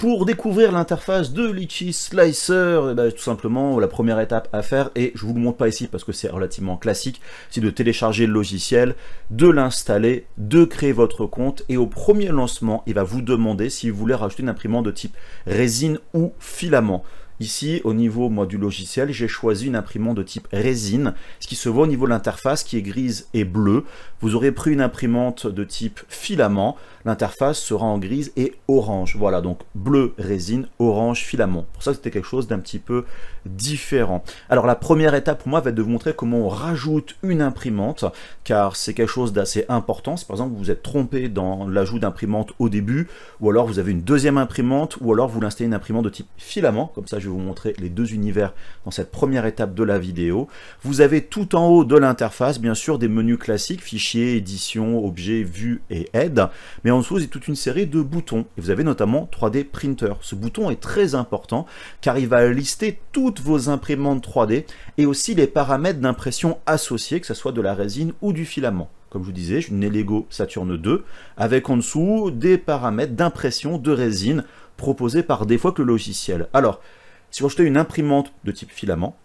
Pour découvrir l'interface de Litchi Slicer, eh ben, tout simplement, la première étape à faire, et je vous le montre pas ici parce que c'est relativement classique, c'est de télécharger le logiciel, de l'installer, de créer votre compte, et au premier lancement, il va vous demander si vous voulez rajouter une imprimante de type résine ou filament. Ici, au niveau du logiciel, j'ai choisi une imprimante de type résine, ce qui se voit au niveau de l'interface qui est grise et bleue. Vous aurez pris une imprimante de type filament, l'interface sera en grise et orange. Voilà, donc bleu résine, orange filament. Pour ça, c'était quelque chose d'un petit peu différent. Alors, la première étape pour moi va être de vous montrer comment on rajoute une imprimante, car c'est quelque chose d'assez important. Si par exemple vous vous êtes trompé dans l'ajout d'imprimante au début, ou alors vous avez une deuxième imprimante, ou alors vous l'installez une imprimante de type filament, comme ça je vais vous montrer les deux univers dans cette première étape de la vidéo. Vous avez tout en haut de l'interface, bien sûr, des menus classiques, fichiers, édition, objets, vue et aide, mais en dessous, il y a toute une série de boutons, et vous avez notamment 3D Printer. Ce bouton est très important, car il va lister toutes vos imprimantes 3D, et aussi les paramètres d'impression associés, que ce soit de la résine ou du filament. Comme je vous disais, j'ai une Lego Saturn 2, avec en dessous des paramètres d'impression de résine, proposés par défaut avec le logiciel. Alors, si vous achetez une imprimante de type filament,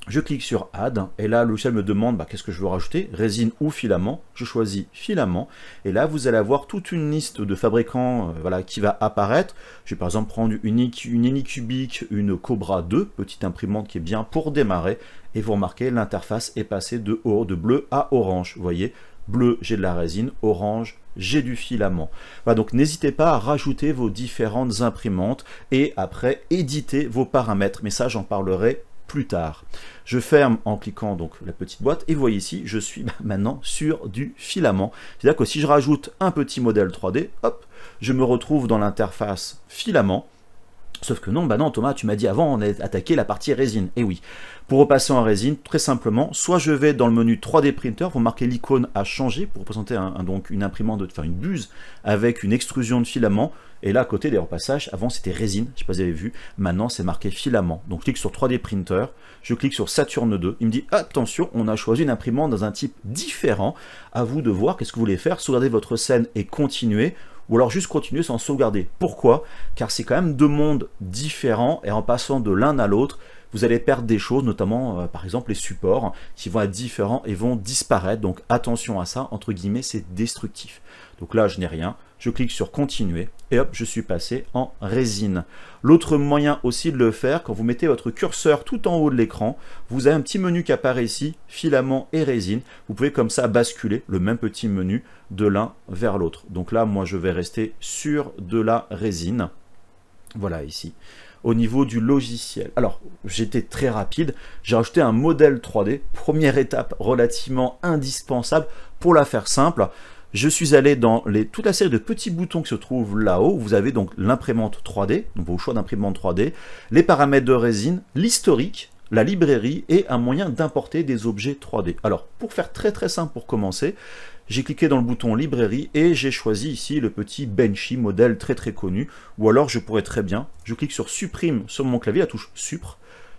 je clique sur Add, et là, le logiciel me demande qu'est-ce que je veux rajouter, résine ou filament. Je choisis filament, et là, vous allez avoir toute une liste de fabricants voilà, qui va apparaître. Je vais par exemple prendre une Anycubic, une Cobra 2, petite imprimante qui est bien pour démarrer, et vous remarquez, l'interface est passée de bleu à orange. Vous voyez, bleu, j'ai de la résine, orange, j'ai du filament. Voilà, donc n'hésitez pas à rajouter vos différentes imprimantes, et après, éditer vos paramètres, mais ça, j'en parlerai plus tard. Je ferme en cliquant donc la petite boîte et vous voyez ici, je suis maintenant sur du filament. C'est-à-dire que si je rajoute un petit modèle 3D, hop, je me retrouve dans l'interface filament. Sauf que non, non Thomas, tu m'as dit avant, on a attaqué la partie résine. Et oui, pour repasser en résine, très simplement, soit je vais dans le menu 3D Printer, vous marquez l'icône à changer pour représenter donc une imprimante, une buse avec une extrusion de filament. Et là, à côté des repassages, avant c'était résine, je ne sais pas si vous avez vu, maintenant c'est marqué filament. Donc je clique sur 3D Printer, je clique sur Saturn 2, il me dit attention, on a choisi une imprimante dans un type différent, à vous de voir qu'est-ce que vous voulez faire, sauvegarder votre scène et continuer, ou alors juste continuer sans sauvegarder. Pourquoi? Car c'est quand même deux mondes différents, et en passant de l'un à l'autre, vous allez perdre des choses, notamment par exemple les supports, qui vont être différents et vont disparaître, donc attention à ça, entre guillemets, c'est destructif. Donc là, je n'ai rien, je clique sur continuer, et hop, je suis passé en résine. L'autre moyen aussi de le faire, quand vous mettez votre curseur tout en haut de l'écran, vous avez un petit menu qui apparaît ici, filament et résine. Vous pouvez comme ça basculer le même petit menu de l'un vers l'autre. Donc là, moi, je vais rester sur de la résine. Voilà, ici. Au niveau du logiciel. Alors, j'étais très rapide, j'ai rajouté un modèle 3D, première étape relativement indispensable. Pour la faire simple, je suis allé dans toute la série de petits boutons qui se trouvent là-haut. Vous avez donc l'imprimante 3D, donc vos choix d'imprimante 3D, les paramètres de résine, l'historique, la librairie et un moyen d'importer des objets 3D. Alors, pour faire très simple pour commencer, j'ai cliqué dans le bouton librairie et j'ai choisi ici le petit Benchy, modèle très connu, ou alors je pourrais très bien, je clique sur supprime sur mon clavier, la touche supr,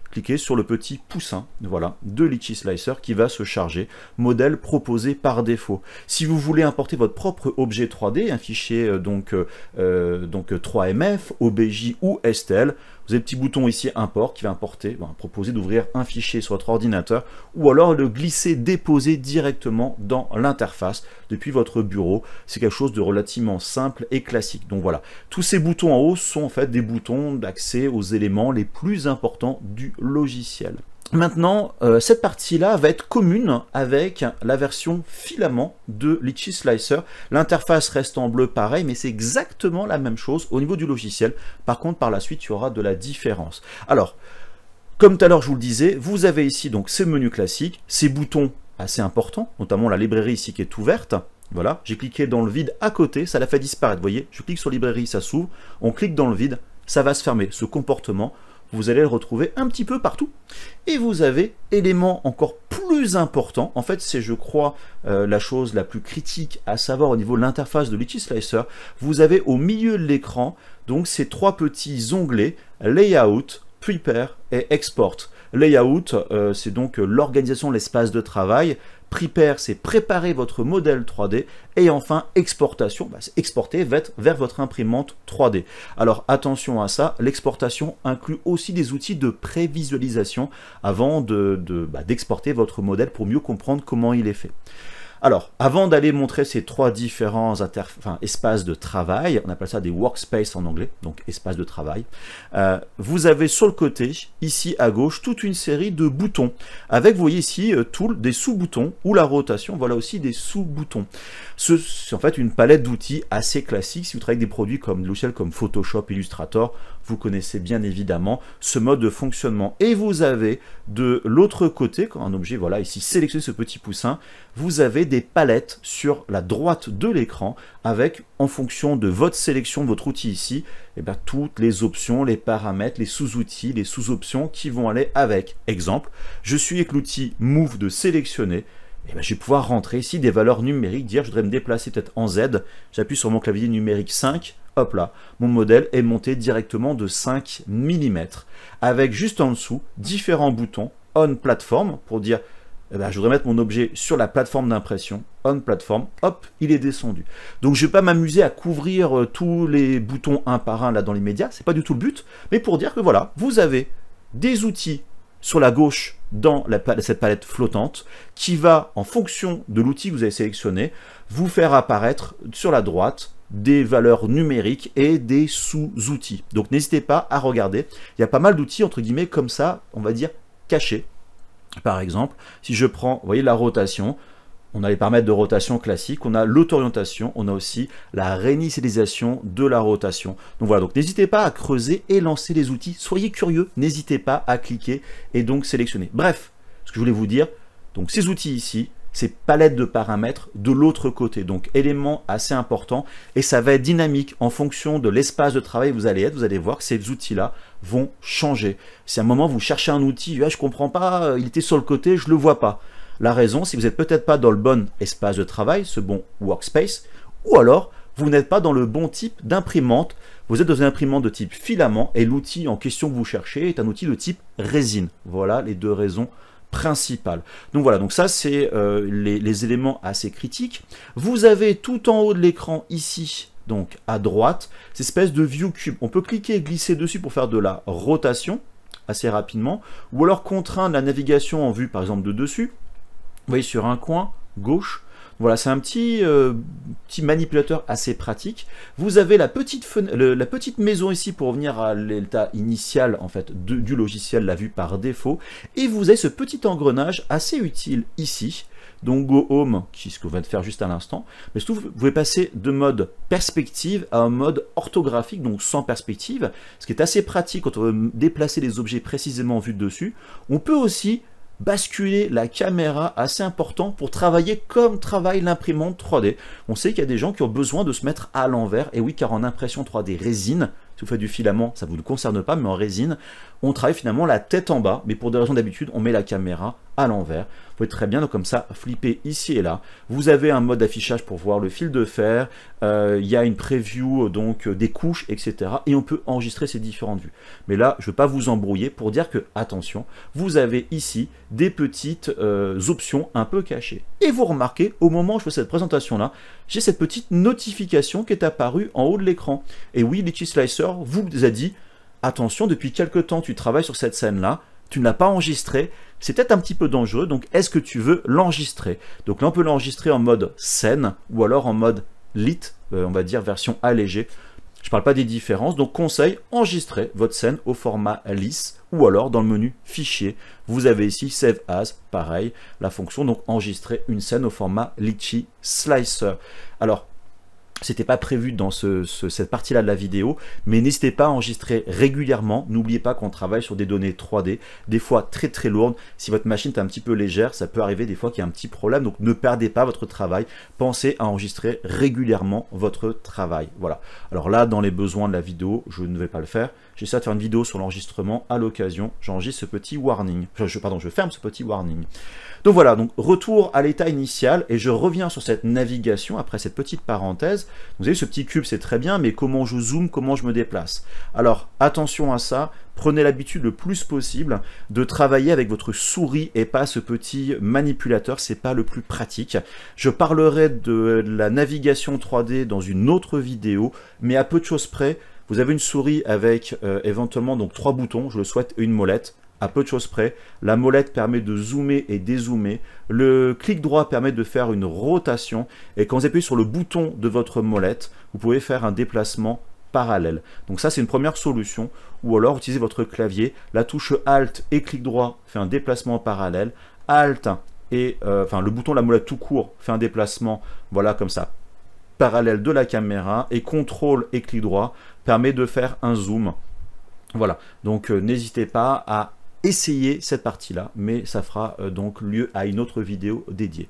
cliquez sur le petit poussin, voilà, de Litchi Slicer qui va se charger, modèle proposé par défaut. Si vous voulez importer votre propre objet 3D, un fichier donc 3MF, OBJ ou STL, vous avez le petit bouton ici import qui va importer, proposer d'ouvrir un fichier sur votre ordinateur ou alors le glisser, déposer directement dans l'interface depuis votre bureau. C'est quelque chose de relativement simple et classique. Donc voilà, tous ces boutons en haut sont en fait des boutons d'accès aux éléments les plus importants du logiciel. Maintenant, cette partie-là va être commune avec la version filament de Litchi Slicer. L'interface reste en bleu pareil, mais c'est exactement la même chose au niveau du logiciel. Par contre, par la suite, il y aura de la différence. Alors, comme tout à l'heure, je vous le disais, vous avez ici donc ces menus classiques, ces boutons assez importants, notamment la librairie ici qui est ouverte. Voilà, j'ai cliqué dans le vide à côté, ça l'a fait disparaître. Vous voyez, je clique sur librairie, ça s'ouvre. On clique dans le vide, ça va se fermer. Ce comportement, vous allez le retrouver un petit peu partout. Et vous avez élément encore plus important, en fait c'est je crois la chose la plus critique à savoir au niveau de l'interface de Litchi Slicer, vous avez au milieu de l'écran donc ces trois petits onglets, Layout, Prepare et Export. Layout, c'est donc l'organisation de l'espace de travail. Prepare, c'est préparer votre modèle 3D. Et enfin, exportation, c'est exporter vers votre imprimante 3D. Alors attention à ça, l'exportation inclut aussi des outils de prévisualisation avant d'exporter votre modèle pour mieux comprendre comment il est fait. Alors, avant d'aller montrer ces trois différents espaces de travail, on appelle ça des workspaces en anglais, donc espace de travail, vous avez sur le côté, ici à gauche, toute une série de boutons, avec, vous voyez ici, des sous-boutons, ou la rotation, voilà aussi des sous-boutons. C'est en fait une palette d'outils assez classique. Si vous travaillez avec des produits comme des logiciels comme Photoshop, Illustrator, vous connaissez bien évidemment ce mode de fonctionnement. Et vous avez de l'autre côté, quand un objet, voilà, ici, sélectionnez ce petit poussin, vous avez des palettes sur la droite de l'écran avec, en fonction de votre sélection de votre outil ici, toutes les options, les paramètres, les sous-outils, les sous-options qui vont aller avec. Exemple, je suis avec l'outil Move de sélectionner. Je vais pouvoir rentrer ici des valeurs numériques, dire je voudrais me déplacer peut-être en Z, j'appuie sur mon clavier numérique 5, hop là, mon modèle est monté directement de 5 mm, avec juste en dessous différents boutons, On Platform, pour dire je voudrais mettre mon objet sur la plateforme d'impression, On Platform, hop, il est descendu. Donc je ne vais pas m'amuser à couvrir tous les boutons un par un là dans l'immédiat, c'est pas du tout le but, mais pour dire que voilà, vous avez des outils sur la gauche dans cette palette flottante qui va, en fonction de l'outil que vous avez sélectionné, vous faire apparaître sur la droite des valeurs numériques et des sous-outils. Donc n'hésitez pas à regarder. Il y a pas mal d'outils, entre guillemets, comme ça, on va dire, cachés. Par exemple, si je prends, vous voyez, la rotation, on a les paramètres de rotation classiques, on a l'auto-orientation, on a aussi la réinitialisation de la rotation. Donc voilà, donc n'hésitez pas à creuser et lancer les outils. Soyez curieux, n'hésitez pas à cliquer et donc sélectionner. Bref, ce que je voulais vous dire, donc ces outils ici, ces palettes de paramètres de l'autre côté. Donc élément assez important et ça va être dynamique en fonction de l'espace de travail où vous allez être. Vous allez voir que ces outils-là vont changer. Si à un moment vous cherchez un outil, je comprends pas, il était sur le côté, je le vois pas. La raison, c'est que vous n'êtes peut-être pas dans le bon espace de travail, ce bon workspace, ou alors vous n'êtes pas dans le bon type d'imprimante. Vous êtes dans une imprimante de type filament et l'outil en question que vous cherchez est un outil de type résine. Voilà les deux raisons principales. Donc voilà, donc ça c'est les éléments assez critiques. Vous avez tout en haut de l'écran ici, donc à droite, cette espèce de view cube. On peut cliquer et glisser dessus pour faire de la rotation assez rapidement, ou alors contraindre la navigation en vue par exemple de dessus. Vous voyez sur un coin gauche, voilà, c'est un petit manipulateur assez pratique. Vous avez la petite maison ici pour revenir à l'état initial en fait du logiciel, la vue par défaut. Et vous avez ce petit engrenage assez utile ici. Donc Go Home, qui est ce qu'on va faire juste à l'instant. Mais surtout, vous pouvez passer de mode perspective à un mode orthographique, donc sans perspective, ce qui est assez pratique quand on veut déplacer les objets précisément vus dessus. On peut aussi basculer la caméra assez important pour travailler comme travaille l'imprimante 3D. On sait qu'il y a des gens qui ont besoin de se mettre à l'envers, et oui, car en impression 3D résine, si vous faites du filament, ça ne vous concerne pas, mais en résine, on travaille finalement la tête en bas, mais pour des raisons d'habitude, on met la caméra à l'envers. Vous pouvez très bien, donc comme ça, flipper ici et là. Vous avez un mode d'affichage pour voir le fil de fer, il y a une preview donc des couches, etc. Et on peut enregistrer ces différentes vues. Mais là, je ne veux pas vous embrouiller pour dire que, attention, vous avez ici des petites options un peu cachées. Et vous remarquez, au moment où je fais cette présentation-là, j'ai cette petite notification qui est apparue en haut de l'écran. Et oui, Litchi Slicer vous a dit, attention, depuis quelque temps tu travailles sur cette scène-là, tu ne l'as pas enregistré, c'est peut-être un petit peu dangereux, donc est-ce que tu veux l'enregistrer? Donc là, on peut l'enregistrer en mode scène, ou alors en mode lit, on va dire version allégée. Je ne parle pas des différences, donc conseil, enregistrez votre scène au format lisse, ou alors dans le menu fichier, vous avez ici Save As, pareil, la fonction, donc enregistrer une scène au format Litchi Slicer. Alors, c'était pas prévu dans cette partie-là de la vidéo, mais n'hésitez pas à enregistrer régulièrement. N'oubliez pas qu'on travaille sur des données 3D, des fois très très lourdes. Si votre machine est un petit peu légère, ça peut arriver des fois qu'il y a un petit problème, donc ne perdez pas votre travail. Pensez à enregistrer régulièrement votre travail. Voilà. Alors là, dans les besoins de la vidéo, je ne vais pas le faire. J'essaie de faire une vidéo sur l'enregistrement. À l'occasion, j'enregistre ce petit warning. Je ferme ce petit warning. Donc voilà, donc retour à l'état initial et je reviens sur cette navigation après cette petite parenthèse. Vous avez ce petit cube, c'est très bien, mais comment je zoome, comment je me déplace? Alors attention à ça, prenez l'habitude le plus possible de travailler avec votre souris et pas ce petit manipulateur, c'est pas le plus pratique. Je parlerai de la navigation 3D dans une autre vidéo, mais à peu de choses près, vous avez une souris avec éventuellement donc 3 boutons, je le souhaite, et une molette. À peu de choses près, la molette permet de zoomer et dézoomer, le clic droit permet de faire une rotation, et quand vous appuyez sur le bouton de votre molette, vous pouvez faire un déplacement parallèle. Donc ça c'est une première solution, ou alors utilisez votre clavier, la touche Alt et clic droit fait un déplacement parallèle, Alt et le bouton de la molette tout court fait un déplacement, voilà comme ça, parallèle de la caméra, et CTRL et clic droit permet de faire un zoom. Voilà, donc n'hésitez pas à essayer cette partie-là, mais ça fera donc lieu à une autre vidéo dédiée.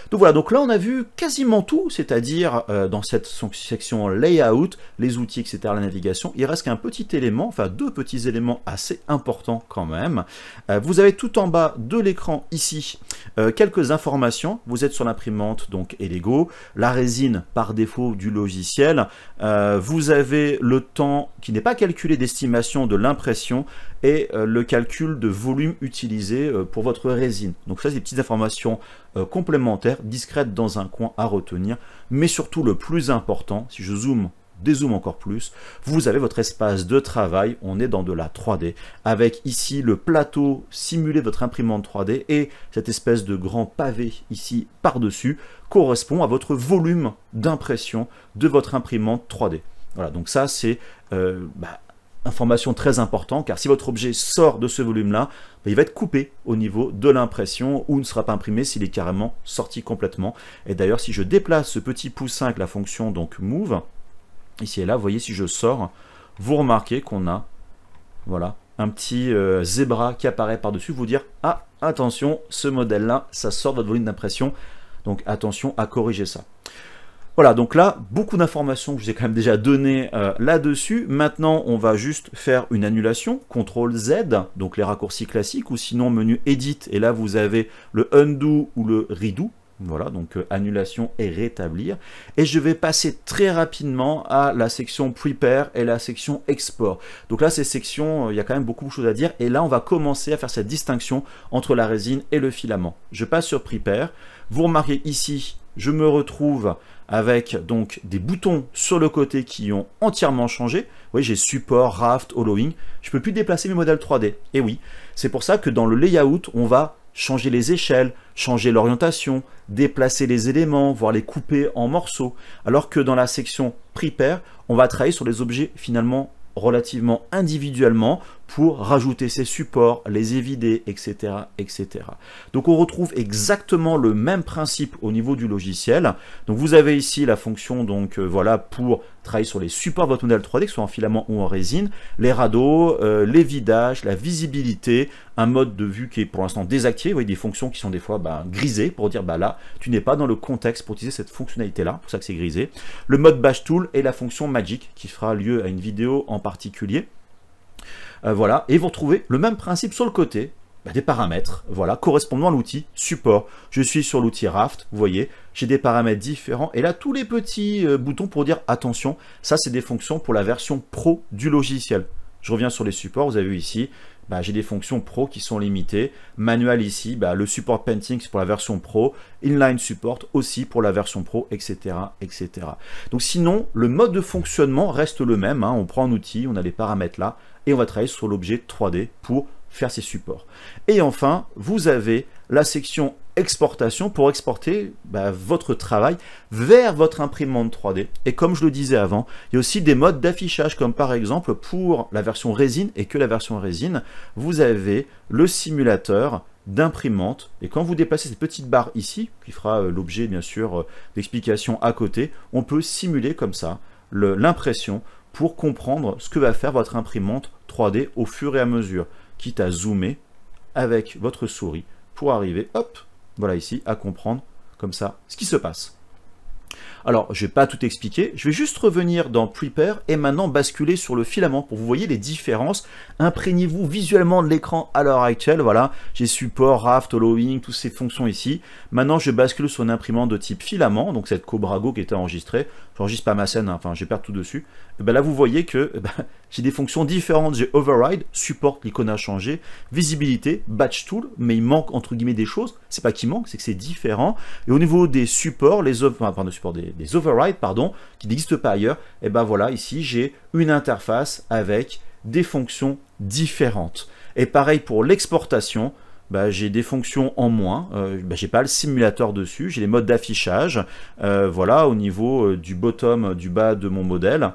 Donc voilà, donc là on a vu quasiment tout, c'est-à-dire dans cette section layout, les outils, etc., la navigation. Il reste qu'un petit élément, enfin 2 petits éléments assez importants quand même. Vous avez tout en bas de l'écran ici quelques informations. Vous êtes sur l'imprimante donc Elego, la résine par défaut du logiciel. Vous avez le temps qui n'est pas calculé d'estimation de l'impression et le calcul de volume utilisé pour votre résine. Donc ça, c'est des petites informations complémentaires, discrètes dans un coin à retenir. Mais surtout, le plus important, si je zoome, dézoome encore plus, vous avez votre espace de travail. On est dans de la 3D, avec ici le plateau simulé de votre imprimante 3D et cette espèce de grand pavé ici par-dessus correspond à votre volume d'impression de votre imprimante 3D. Voilà, donc ça, c'est information très importante, car si votre objet sort de ce volume-là, il va être coupé au niveau de l'impression ou ne sera pas imprimé s'il est carrément sorti complètement. Et d'ailleurs, si je déplace ce petit poussin avec la fonction donc Move, ici et là, vous voyez, si je sors, vous remarquez qu'on a voilà, un petit zébra qui apparaît par-dessus, vous dire « Ah, attention, ce modèle-là, ça sort de votre volume d'impression, donc attention à corriger ça ». Voilà, donc là, beaucoup d'informations que je vous ai quand même déjà données là-dessus. Maintenant, on va juste faire une annulation, CTRL-Z, donc les raccourcis classiques, ou sinon menu Edit, et là vous avez le Undo ou le Redo. Voilà, donc annulation et rétablir. Et je vais passer très rapidement à la section Prepare et la section Export. Donc là, ces sections, il y a quand même beaucoup de choses à dire. Et là, on va commencer à faire cette distinction entre la résine et le filament. Je passe sur Prepare. Vous remarquez ici, je me retrouve avec donc des boutons sur le côté qui ont entièrement changé. Vous voyez, j'ai support, raft, hollowing. Je ne peux plus déplacer mes modèles 3D. Et oui, c'est pour ça que dans le layout, on va changer les échelles, changer l'orientation, déplacer les éléments, voire les couper en morceaux. Alors que dans la section Prepare, on va travailler sur les objets finalement relativement individuellement pour rajouter ses supports, les évider, etc., etc. Donc on retrouve exactement le même principe au niveau du logiciel. Donc vous avez ici la fonction donc voilà pour travailler sur les supports de votre modèle 3D, que ce soit en filament ou en résine, les radeaux, les vidages, la visibilité, un mode de vue qui est pour l'instant désactivé. Vous voyez des fonctions qui sont des fois grisées pour dire là tu n'es pas dans le contexte pour utiliser cette fonctionnalité là, pour ça que c'est grisé. Le mode Bash Tool et la fonction Magic qui fera lieu à une vidéo en particulier. Voilà, et vous retrouvez le même principe sur le côté, des paramètres, voilà, correspondant à l'outil support. Je suis sur l'outil Raft, vous voyez, j'ai des paramètres différents, et là, tous les petits boutons pour dire attention, ça c'est des fonctions pour la version pro du logiciel. Je reviens sur les supports, vous avez vu ici, j'ai des fonctions pro qui sont limitées. Manuel ici, le support painting c'est pour la version pro, inline support aussi pour la version pro, etc., etc. Donc sinon, le mode de fonctionnement reste le même. On prend un outil, on a les paramètres là, et on va travailler sur l'objet 3D pour faire ces supports. Et enfin, vous avez la section exportation pour exporter votre travail vers votre imprimante 3D. Et comme je le disais avant, il y a aussi des modes d'affichage, comme par exemple pour la version résine et que la version résine, vous avez le simulateur d'imprimante. Et quand vous déplacez cette petite barre ici, qui fera l'objet bien sûr d'explication à côté, on peut simuler comme ça l'impression pour comprendre ce que va faire votre imprimante 3D au fur et à mesure, quitte à zoomer avec votre souris pour arriver, hop, voilà ici, à comprendre comme ça ce qui se passe. Alors, je vais pas tout expliquer, je vais juste revenir dans Prepare et maintenant basculer sur le filament pour que vous voyez les différences. Imprégnez-vous visuellement de l'écran à l'heure actuelle, voilà, j'ai support, raft, hollowing, toutes ces fonctions ici. Maintenant, je bascule sur une imprimante de type filament, donc cette Cobra Go qui était enregistrée. J'enregistre pas ma scène, hein, enfin, je perds tout dessus. Et ben là, vous voyez que j'ai des fonctions différentes. J'ai Override, support, l'icône a changé, visibilité, Batch Tool, mais il manque entre guillemets des choses. C'est pas qu'il manque, c'est que c'est différent. Et au niveau des supports, des overrides, pardon, qui n'existent pas ailleurs, et ben voilà, ici j'ai une interface avec des fonctions différentes. Et pareil pour l'exportation, j'ai des fonctions en moins, j'ai pas le simulateur dessus, j'ai les modes d'affichage, voilà, au niveau du bottom, du bas de mon modèle.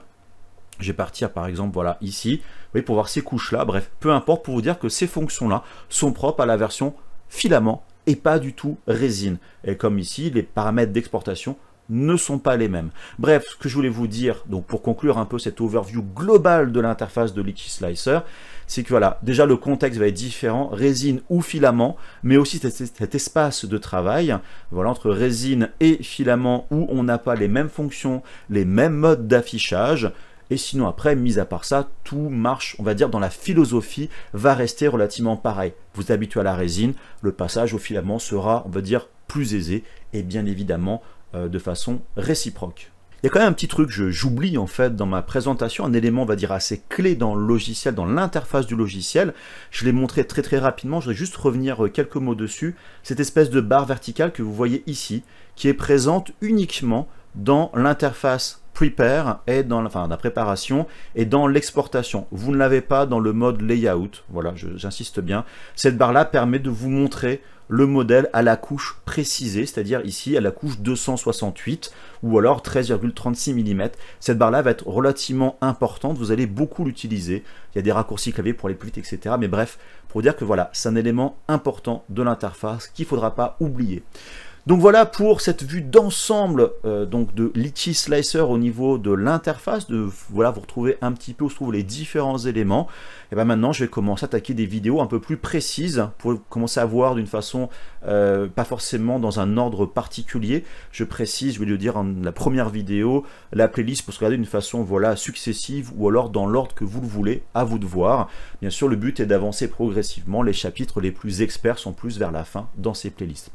Je vais partir par exemple, voilà, ici, vous voyez, pour voir ces couches-là, bref, peu importe, pour vous dire que ces fonctions-là sont propres à la version filament et pas du tout résine. Et comme ici, les paramètres d'exportation ne sont pas les mêmes. Bref, ce que je voulais vous dire, donc pour conclure un peu cette overview globale de l'interface de Litchi Slicer, c'est que voilà, déjà le contexte va être différent, résine ou filament, mais aussi cet espace de travail, voilà, entre résine et filament où on n'a pas les mêmes fonctions, les mêmes modes d'affichage. Et sinon après, mis à part ça, tout marche, on va dire, dans la philosophie, va rester relativement pareil. Vous êtes habitué à la résine, le passage au filament sera, on va dire, plus aisé, et bien évidemment, de façon réciproque. Il y a quand même un petit truc que j'oublie en fait dans ma présentation, un élément, on va dire, assez clé dans le logiciel, dans l'interface du logiciel. Je l'ai montré très rapidement, je voudrais juste revenir quelques mots dessus. Cette espèce de barre verticale que vous voyez ici, qui est présente uniquement dans l'interface Prepare et dans la préparation et dans l'exportation. Vous ne l'avez pas dans le mode layout. Voilà, j'insiste bien. Cette barre-là permet de vous montrer le modèle à la couche précisée, c'est-à-dire ici à la couche 268 ou alors 13,36 mm. Cette barre-là va être relativement importante, vous allez beaucoup l'utiliser. Il y a des raccourcis clavier pour aller plus vite, etc. Mais bref, pour dire que voilà, c'est un élément important de l'interface qu'il ne faudra pas oublier. Donc voilà pour cette vue d'ensemble donc de Litchi Slicer au niveau de l'interface, voilà, vous retrouvez un petit peu où se trouvent les différents éléments. Et bien maintenant je vais commencer à attaquer des vidéos un peu plus précises pour commencer à voir d'une façon pas forcément dans un ordre particulier. Je précise, je vais le dire en la première vidéo, la playlist pour se regarder d'une façon voilà successive ou alors dans l'ordre que vous le voulez, à vous de voir. Bien sûr le but est d'avancer progressivement, les chapitres les plus experts sont plus vers la fin dans ces playlists.